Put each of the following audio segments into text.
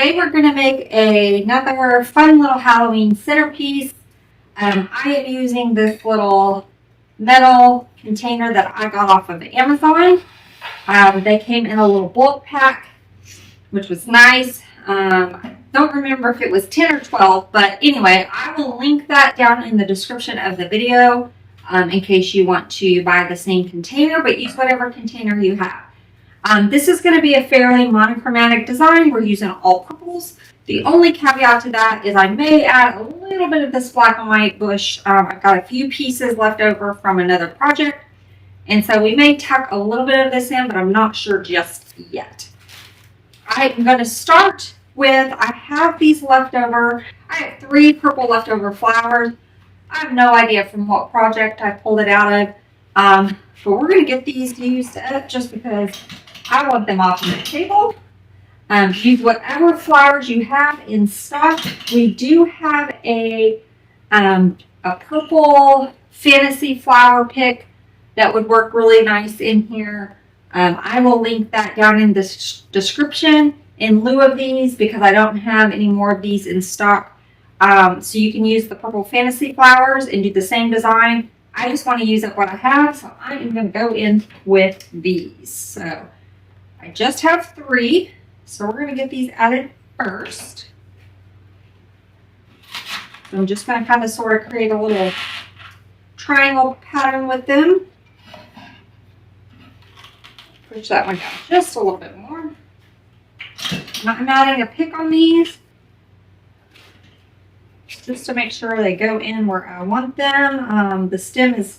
today we're going to make another fun little Halloween centerpiece. I am using this little metal container that I got off of Amazon. They came in a little bulk pack, which was nice. I don't remember if it was 10 or 12, but anyway, I will link that down in the description of the video in case you want to buy the same container, but use whatever container you have. This is going to be a fairly monochromatic design. We're using all purples. The only caveat to that is I may add a little bit of this black and white bush. I've got a few pieces left over from another project, and so we may tuck a little bit of this in, but I'm not sure just yet. I'm going to start with, I have these leftover. I have 3 purple leftover flowers. I have no idea from what project I pulled it out of, but we're going to get these used up just because I want them off the table. Use whatever flowers you have in stock. We do have a purple fantasy flower pick that would work really nice in here. I will link that down in the description in lieu of these because I don't have any more of these in stock. So you can use the purple fantasy flowers and do the same design. I just want to use up what I have, so I am going to go in with these. So I just have 3, so we're going to get these added first. So I'm just going to kind of sort of create a little triangle pattern with them. Push that one down just a little bit more. I'm adding a pick on these just to make sure they go in where I want them. The stem is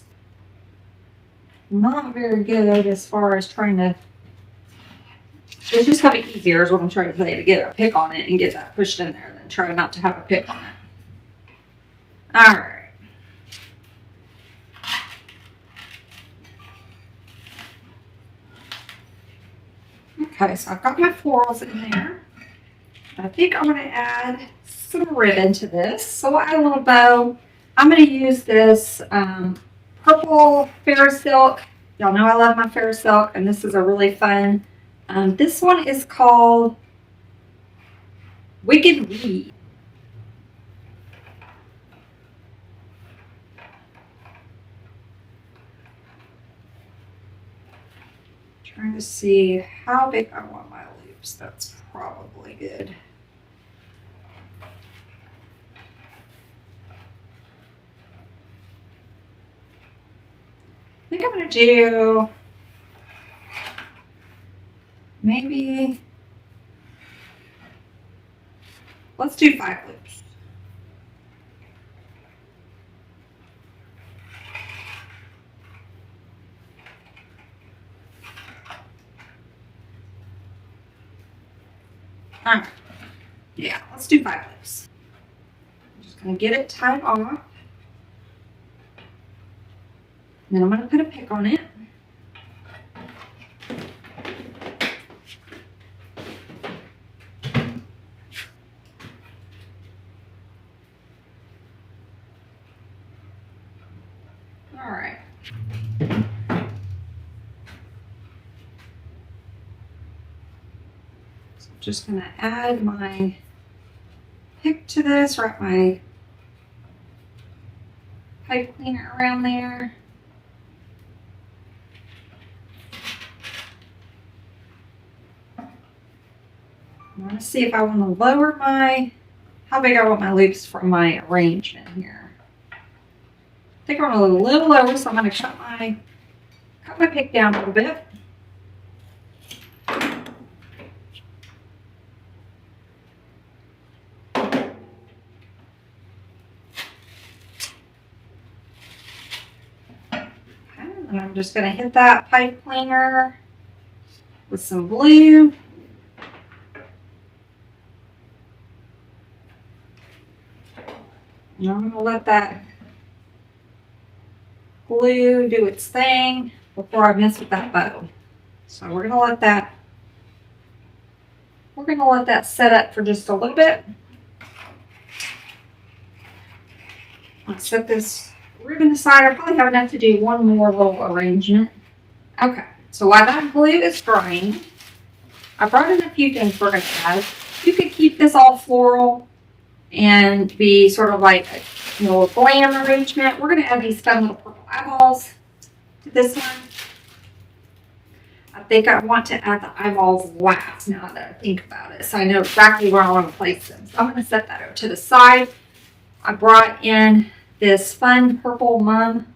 not very good as far as trying to, it's just going to be easier is what I'm trying to say, to get a pick on it and get that pushed in there than try not to have a pick on it. All right. Okay, so I've got my florals in there. I think I'm going to add some ribbon to this. So I'll add a little bow. I'm going to use this purple fair silk. Y'all know I love my fair silk, and this is a really fun. This one is called Wicked Weed. Trying to see how big I want my loops. That's probably good. I think I'm going to do maybe, let's do 5 loops. All right. Yeah, let's do 5 loops. I'm just going to get it tied off. And then I'm going to put a pick on it. All right. So I'm just going to add my pick to this, wrap my pipe cleaner around there. I want to see if I want to lower how big I want my loops from my arrangement here. I think I want a little lower, so I'm going to cut my pick down a little bit. And I'm just going to hit that pipe cleaner with some blue. And I'm going to let that glue do its thing before I mess with that bow. So we're going to let that set up for just a little bit. Let's set this ribbon aside. I probably have enough to do one more little arrangement. Okay, so while that glue is drying, I brought in a few things we're going to add. You could keep this all floral and be sort of like a little glam arrangement. We're going to add these fun little purple eyeballs to this one. I think I want to add the eyeballs last now that I think about it. So I know exactly where I want to place them. So I'm going to set that over to the side. I brought in this fun purple mum,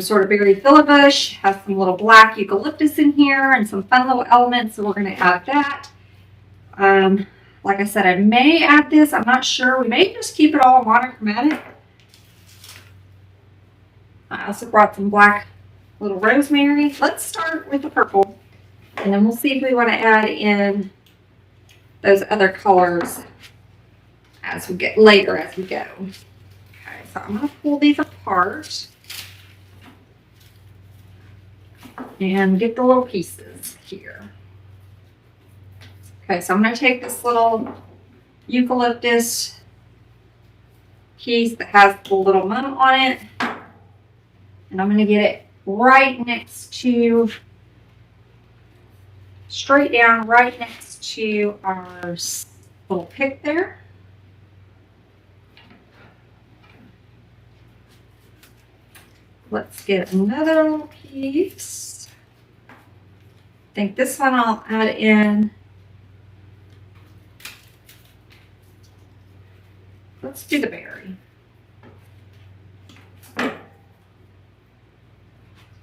sort of berry bush. Has some little black eucalyptus in here and some fun little elements. So we're going to add that. Like I said, I may add this. I'm not sure. We may just keep it all monochromatic. I also brought some black little rosemary. Let's start with the purple, and then we'll see if we want to add in those other colors as we get later as we go. Okay, so I'm going to pull these apart and get the little pieces here. Okay, so I'm going to take this little eucalyptus piece that has the little mum on it, and I'm going to get it right next to, straight down right next to our little pick there. Let's get another little piece. I think this one I'll add in. Let's do the berry. I'm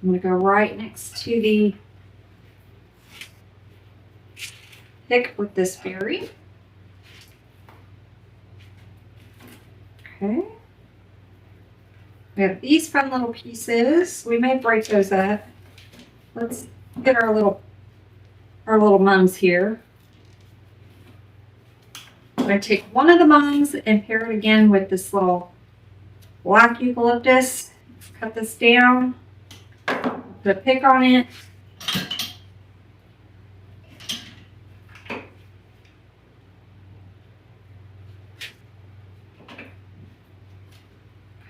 going to go right next to the pick with this berry. Okay. We have these fun little pieces. We may break those up. Let's get our little mums here. I'm going to take one of the mums and pair it again with this little black eucalyptus. Cut this down. Put a pick on it.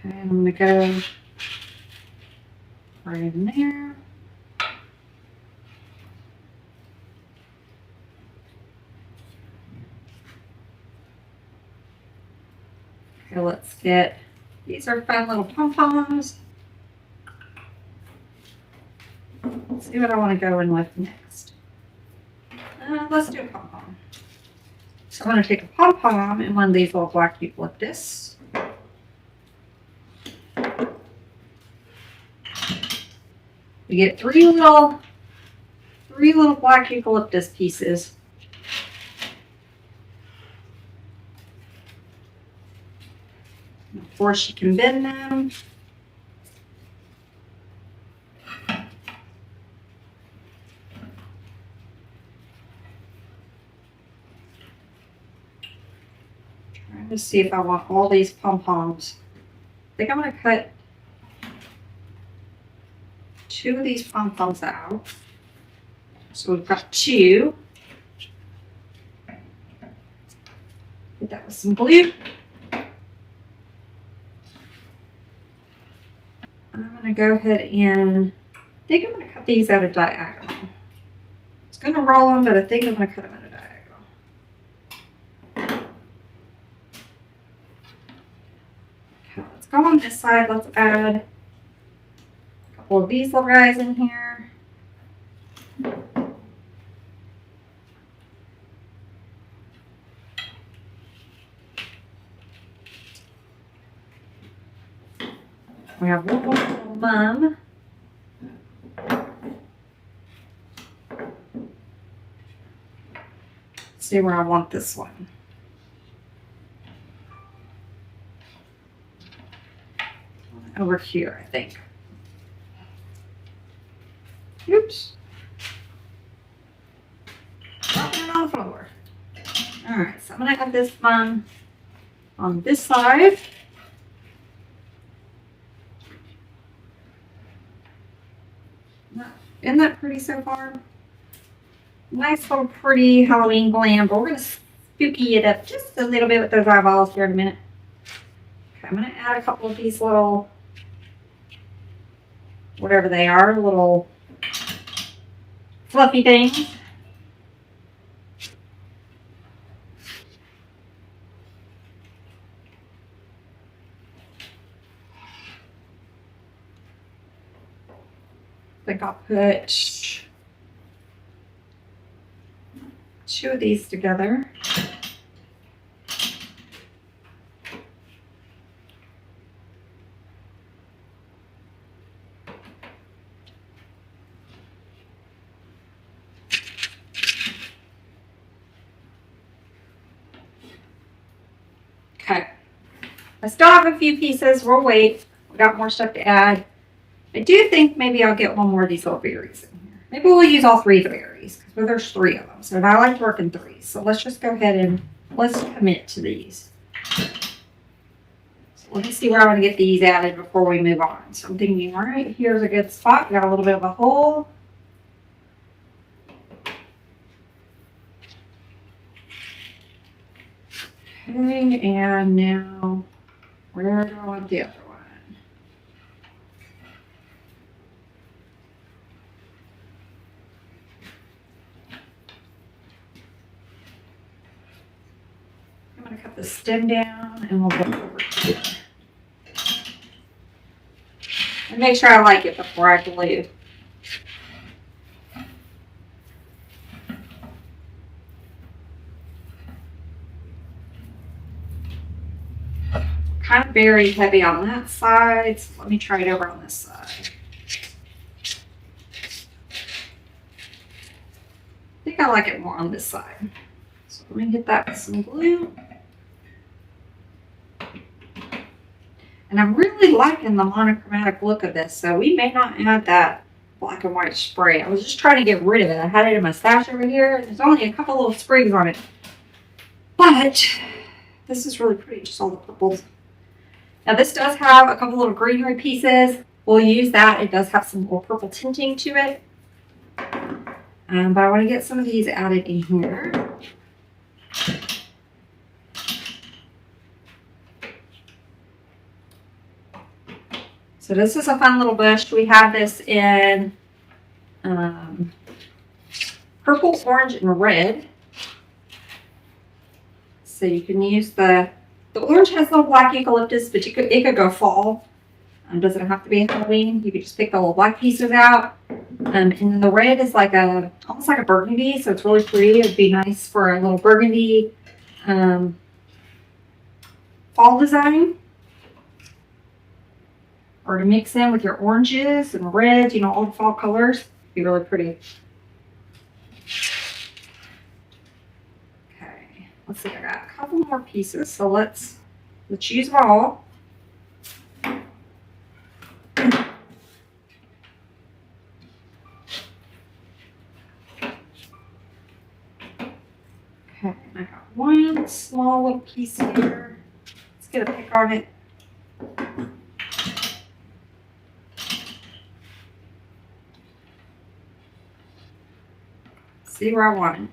Okay, I'm going to go right in there. Okay, let's get, these are fun little pom-poms. Let's see what I want to go in with next. Let's do a pom-pom. So I'm going to take a pom-pom and one of these little black eucalyptus. We get three little black eucalyptus pieces. Of course, you can bend them. Trying to see if I want all these pom-poms. I think I'm going to cut two of these pom-poms out. So we've got two. Get that with some glue. I'm going to go ahead and I think I'm going to cut these at a diagonal. I was going to roll them, but I think I'm going to cut them at a diagonal. Okay, let's go on this side. Let's add a couple of these little guys in here. We have one more little mum. Let's see where I want this one. Over here, I think. Oops. Dropping it on the floor. Alright, so I'm going to have this mum on this side. Isn't that pretty so far? Nice little pretty Halloween glam, but we're going to spooky it up just a little bit with those eyeballs here in a minute. Okay, I'm going to add a couple of these little, whatever they are, little fluffy things. think I'll put 2 of these together. Okay. I still have a few pieces. We'll wait. We got more stuff to add. I do think maybe I'll get one more of these little berries in here. Maybe we'll use all 3 of the berries because there's 3 of them. So I like to work in 3. So let's just go ahead and let's commit to these. So let me see where I want to get these added before we move on. So I'm thinking, all right, here's a good spot. Got a little bit of a hole. Okay, and now where do I want the other one? I'm going to cut the stem down and we'll go over here. And make sure I like it before I glue. Kind of very heavy on that side, so let me try it over on this side. I think I like it more on this side. So let me hit that with some glue. And I'm really liking the monochromatic look of this, so we may not add that black and white spray. I was just trying to get rid of it. I had it in my stash over here. There's only a couple little sprigs on it. But this is really pretty, just all the purples. Now this does have a couple little greenery pieces. We'll use that. It does have some more purple tinting to it. But I want to get some of these added in here. So this is a fun little bush. We have this in purple, orange, and red. So you can use the orange has little black eucalyptus, but it could go fall. Doesn't have to be Halloween. You could just pick the little black pieces out. And then the red is like almost like a burgundy, so it's really pretty. It'd be nice for a little burgundy fall design. Or to mix in with your oranges and reds, you know, all the fall colors. It'd be really pretty. Okay, let's see, I got a couple more pieces, so let's use them all. Okay, I got one small little piece here. Let's get a pick on it. See where I want it.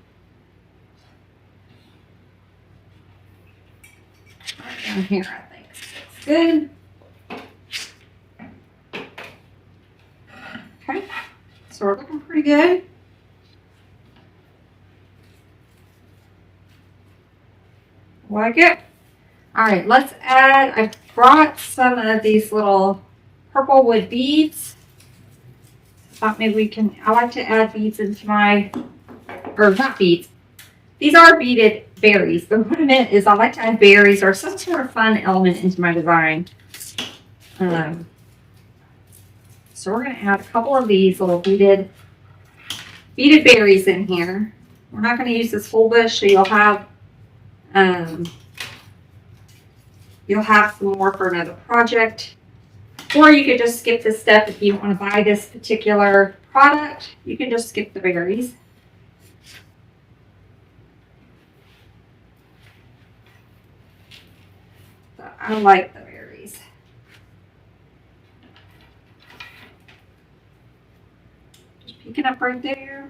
Right down here, I think. It's good. Okay, so we're looking pretty good. Like it. All right, let's add, I brought some of these little purple wood beads. Thought maybe we can, I like to add beads into my, or not beads. These are beaded berries, but what I meant is I like to add berries or some sort of fun element into my design. So we're going to add a couple of these little beaded berries in here. We're not going to use this whole bush, so you'll have some more for another project. Or you could just skip this step if you don't want to buy this particular product. You can just skip the berries. So I like the berries. Just picking up right there.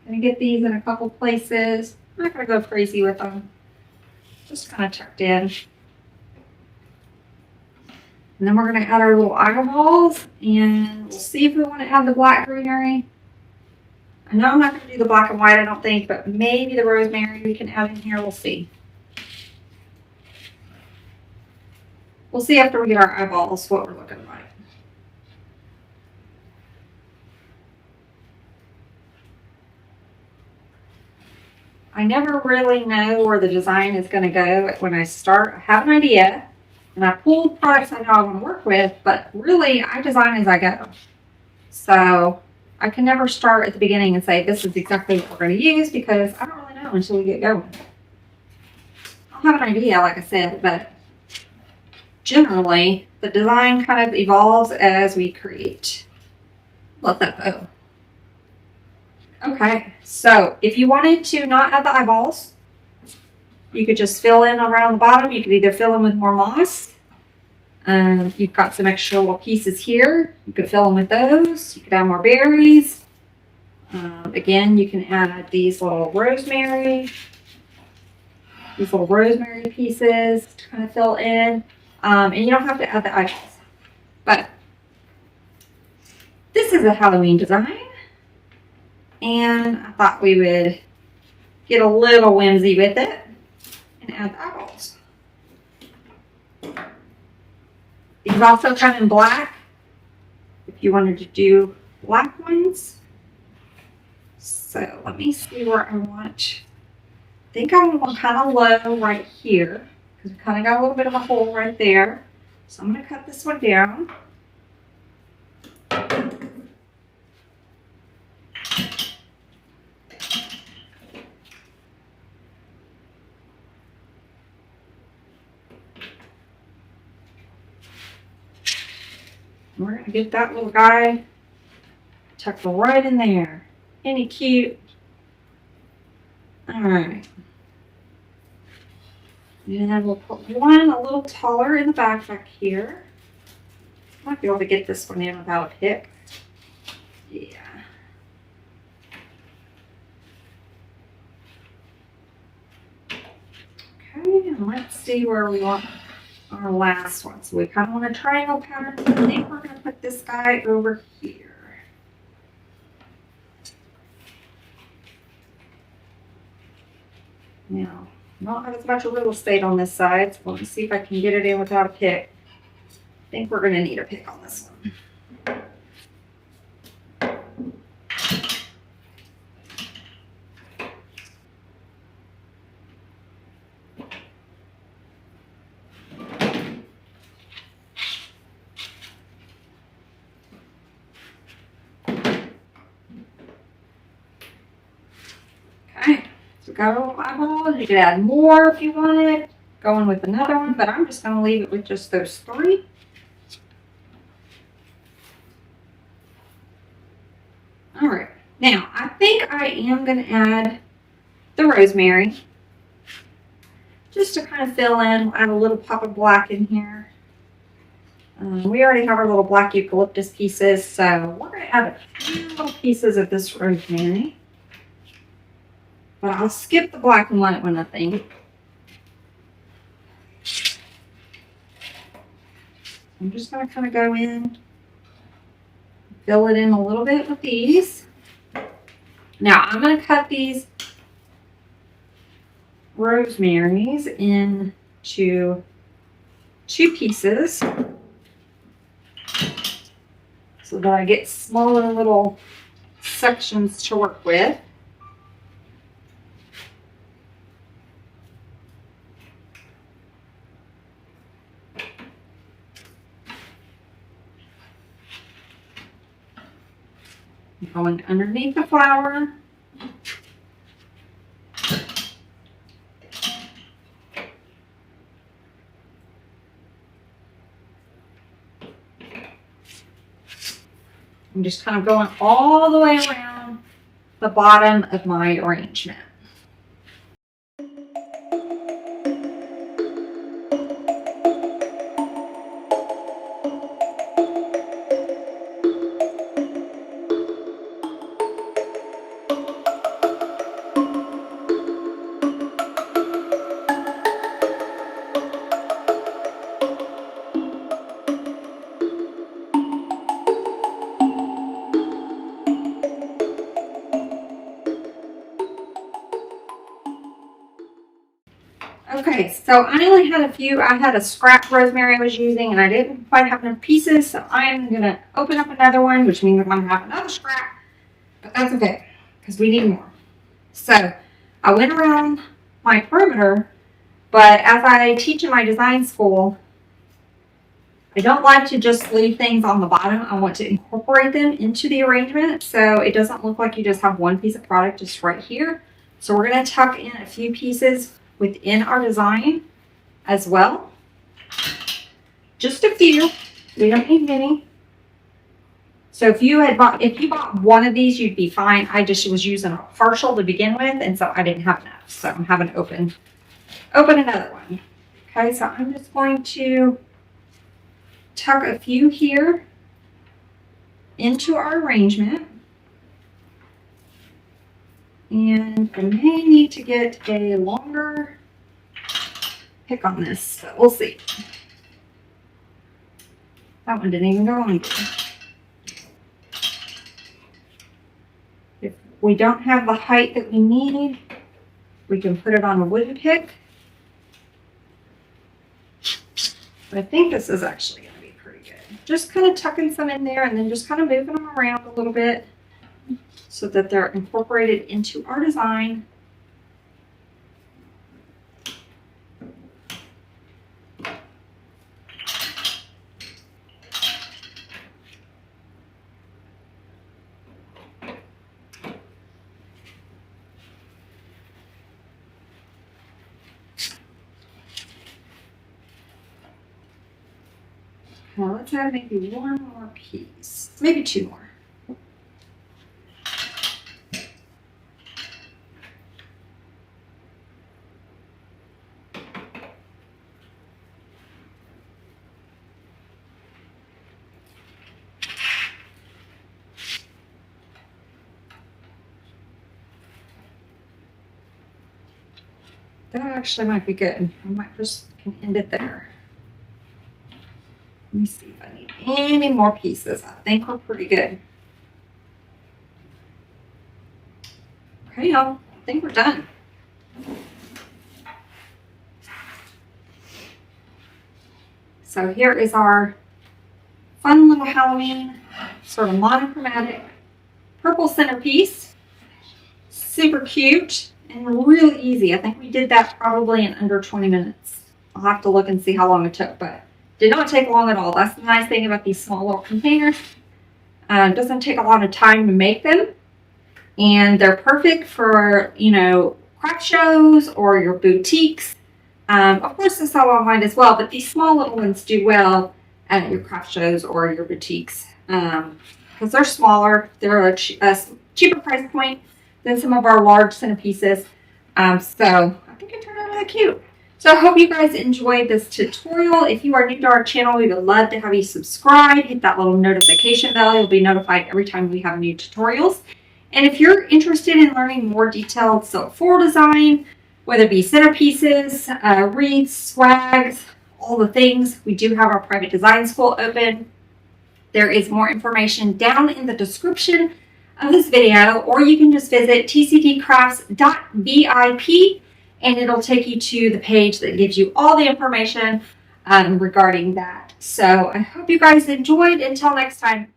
Gonna get these in a couple places. I'm not gonna go crazy with them. Just kind of tucked in. And then we're going to add our little eyeballs, and we'll see if we want to add the black greenery. I know I'm not going to do the black and white, I don't think, but maybe the rosemary we can add in here. We'll see. We'll see after we get our eyeballs what we're looking like. I never really know where the design is going to go when I start. I have an idea and I pull products I know I want to work with, but really I design as I go. So I can never start at the beginning and say this is exactly what we're going to use because I don't really know until we get going. I'll have an idea, like I said, but generally the design kind of evolves as we create. Let that go. Okay, so if you wanted to not have the eyeballs, you could just fill in around the bottom. You could either fill in with more moss. You've got some extra little pieces here. You could fill in with those. You could add more berries. Again, you can add these little rosemary pieces to kind of fill in. And you don't have to add the eyeballs. But this is a Halloween design. And I thought we would get a little whimsy with it and add the eyeballs. These also come in black if you wanted to do black ones. So let me see where I want. I think I want one kind of low right here because we kind of got a little bit of a hole right there. So I'm going to cut this one down. We're going to get that little guy tucked right in there. Isn't he cute? Alright. And we'll put one a little taller in the back here. Might be able to get this one in without a pick. Yeah. Okay, and let's see where we want our last one. So we kind of want a triangle pattern. I think we're going to put this guy over here. Now, I don't have as much real estate on this side, so let me see if I can get it in without a pick. I think we're going to need a pick on this one. Okay, so got a little eyeballs. You could add more if you wanted. Going with another one, but I'm just going to leave it with just those three. All right, now I think I am going to add the rosemary just to kind of fill in. Add a little pop of black in here. We already have our little black eucalyptus pieces, so we're going to add a few little pieces of this rosemary. But I'll skip the black and white one, I think. I'm just going to kind of go in, fill it in a little bit with these. Now I'm going to cut these rosemaries into 2 pieces so that I get smaller little sections to work with. Going underneath the flower. I'm just kind of going all the way around the bottom of my arrangement. Okay, so I only had a few. I had a scrap rosemary I was using and I didn't quite have enough pieces, so I'm going to open up another one, which means I'm going to have another scrap, but that's okay because we need more. So I went around my perimeter, but as I teach in my design school, I don't like to just leave things on the bottom. I want to incorporate them into the arrangement so it doesn't look like you just have one piece of product just right here. So we're going to tuck in a few pieces within our design as well. Just a few. We don't need many. So if you bought one of these, you'd be fine. I just was using a partial to begin with, and so I didn't have enough. So I'm having to open another one. Okay, so I'm just going to tuck a few here into our arrangement. And I may need to get a longer pick on this, but we'll see. That one didn't even go on. If we don't have the height that we need, we can put it on a wooden pick. But I think this is actually going to be pretty good. Just kind of tucking some in there and then just kind of moving them around a little bit so that they're incorporated into our design. Now let's add maybe one more piece, maybe two more. That actually might be good. I might just end it there. Let me see if I need any more pieces. I think we're pretty good. Okay, y'all. I think we're done. So here is our fun little Halloween sort of monochromatic purple centerpiece. Super cute and really easy. I think we did that probably in under 20 minutes. I'll have to look and see how long it took, but did not take long at all. That's the nice thing about these small little containers. It doesn't take a lot of time to make them. And they're perfect for, you know, craft shows or your boutiques. Of course, they sell online as well, but these small little ones do well at your craft shows or your boutiques. Because they're smaller. They're a cheaper price point than some of our large centerpieces. So I think it turned out really cute. So I hope you guys enjoyed this tutorial. If you are new to our channel, we would love to have you subscribe. Hit that little notification bell. You'll be notified every time we have new tutorials. And if you're interested in learning more detailed silk floral design, whether it be centerpieces, wreaths, swags, all the things, we do have our private design school open. There is more information down in the description of this video, or you can just visit tcdcrafts.vip and it'll take you to the page that gives you all the information regarding that. So I hope you guys enjoyed. Until next time.